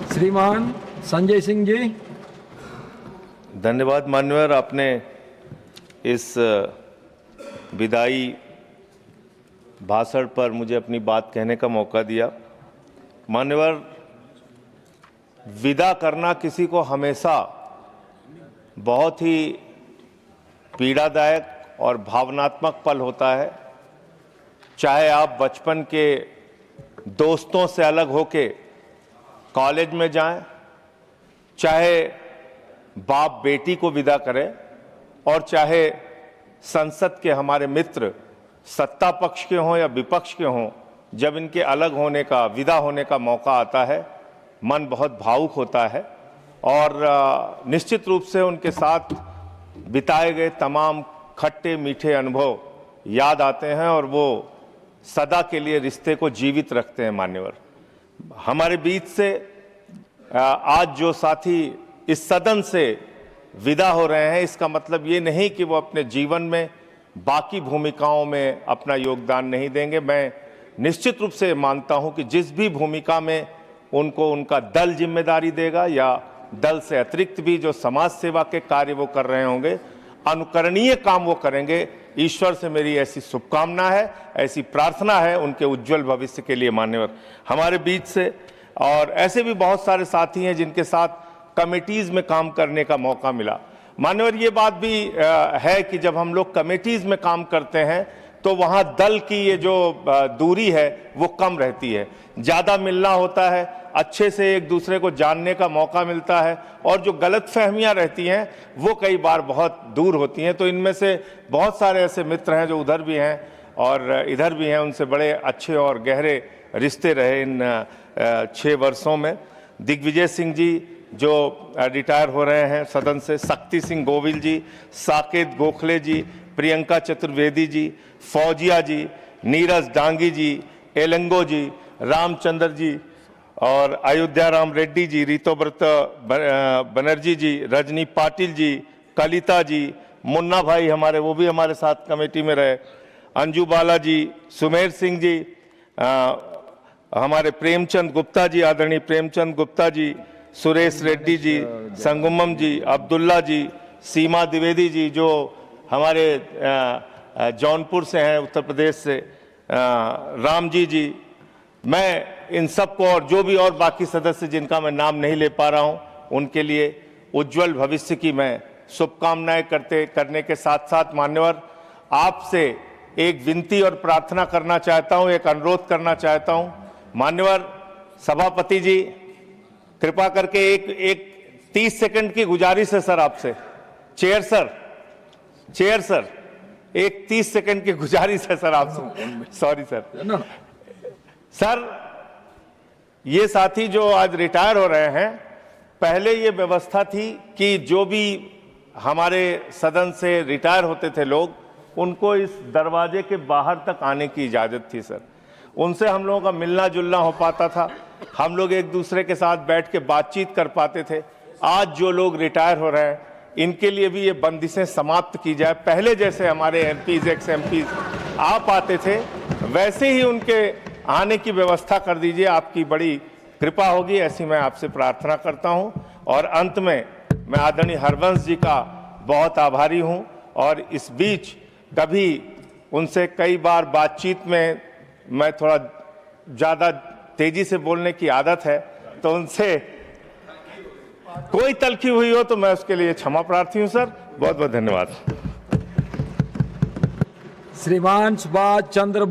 श्रीमान संजय सिंह जी। धन्यवाद मान्यवर, आपने इस विदाई भाषण पर मुझे अपनी बात कहने का मौका दिया। मान्यवर, विदा करना किसी को हमेशा बहुत ही पीड़ादायक और भावनात्मक पल होता है। चाहे आप बचपन के दोस्तों से अलग होके कॉलेज में जाएं, चाहे बाप बेटी को विदा करें, और चाहे संसद के हमारे मित्र सत्ता पक्ष के हों या विपक्ष के हों, जब इनके अलग होने का, विदा होने का मौका आता है, मन बहुत भावुक होता है और निश्चित रूप से उनके साथ बिताए गए तमाम खट्टे मीठे अनुभव याद आते हैं और वो सदा के लिए रिश्ते को जीवित रखते हैं। मान्यवर, हमारे बीच से आज जो साथी इस सदन से विदा हो रहे हैं, इसका मतलब ये नहीं कि वो अपने जीवन में बाकी भूमिकाओं में अपना योगदान नहीं देंगे। मैं निश्चित रूप से मानता हूं कि जिस भी भूमिका में उनको उनका दल जिम्मेदारी देगा या दल से अतिरिक्त भी जो समाज सेवा के कार्य वो कर रहे होंगे, अनुकरणीय काम वो करेंगे। ईश्वर से मेरी ऐसी शुभकामना है, ऐसी प्रार्थना है उनके उज्जवल भविष्य के लिए। मान्यवर, हमारे बीच से और ऐसे भी बहुत सारे साथी हैं जिनके साथ कमेटीज़ में काम करने का मौका मिला। मान्यवर, ये बात भी है कि जब हम लोग कमेटीज़ में काम करते हैं तो वहाँ दल की ये जो दूरी है वो कम रहती है, ज़्यादा मिलना होता है, अच्छे से एक दूसरे को जानने का मौका मिलता है और जो गलतफहमियां रहती हैं वो कई बार बहुत दूर होती हैं। तो इनमें से बहुत सारे ऐसे मित्र हैं जो उधर भी हैं और इधर भी हैं, उनसे बड़े अच्छे और गहरे रिश्ते रहे इन 6 वर्षों में। दिग्विजय सिंह जी जो रिटायर हो रहे हैं सदन से, शक्ति सिंह गोविल जी, साकेत गोखले जी, प्रियंका चतुर्वेदी जी, फौजिया जी, नीरज डांगी जी, एलंगो जी, रामचंद्र जी और अयोध्या राम रेड्डी जी, ऋतुव्रत बनर्जी जी, रजनी पाटिल जी, कलिता जी, मुन्ना भाई हमारे, वो भी हमारे साथ कमेटी में रहे, अंजू बाला जी, सुमेर सिंह जी, हमारे प्रेमचंद गुप्ता जी, आदरणीय प्रेमचंद गुप्ता जी, सुरेश रेड्डी जी, संगमम जी, अब्दुल्ला जी, सीमा द्विवेदी जी जो हमारे जौनपुर से हैं, उत्तर प्रदेश से, राम जी। मैं इन सबको और जो भी और बाकी सदस्य जिनका मैं नाम नहीं ले पा रहा हूं, उनके लिए उज्जवल भविष्य की मैं शुभकामनाएं करने के साथ साथ मान्यवर, आपसे एक विनती और प्रार्थना करना चाहता हूं, एक अनुरोध करना चाहता हूं। मान्यवर सभापति जी, कृपा करके एक 30 सेकंड की गुजारिश है सर आपसे। चेयर सर, एक 30 सेकंड की गुजारिश है सर आपसे। Sorry sir. सर, ये साथी जो आज रिटायर हो रहे हैं, पहले ये व्यवस्था थी कि जो भी हमारे सदन से रिटायर होते थे लोग, उनको इस दरवाजे के बाहर तक आने की इजाज़त थी सर। उनसे हम लोगों का मिलना जुलना हो पाता था, हम लोग एक दूसरे के साथ बैठ के बातचीत कर पाते थे। आज जो लोग रिटायर हो रहे हैं, इनके लिए भी ये बंदिशें समाप्त की जाए। पहले जैसे हमारे एमपीज, एक्स एमपीज आ पाते थे, वैसे ही उनके आने की व्यवस्था कर दीजिए। आपकी बड़ी कृपा होगी, ऐसी मैं आपसे प्रार्थना करता हूं। और अंत में मैं आदरणीय हरवंश जी का बहुत आभारी हूं और इस बीच कभी उनसे कई बार बातचीत में मैं थोड़ा ज़्यादा तेजी से बोलने की आदत है, तो उनसे कोई तलखी हुई हो तो मैं उसके लिए क्षमा प्रार्थी हूं सर। बहुत बहुत धन्यवाद। श्रीमान सुभाष चंद्र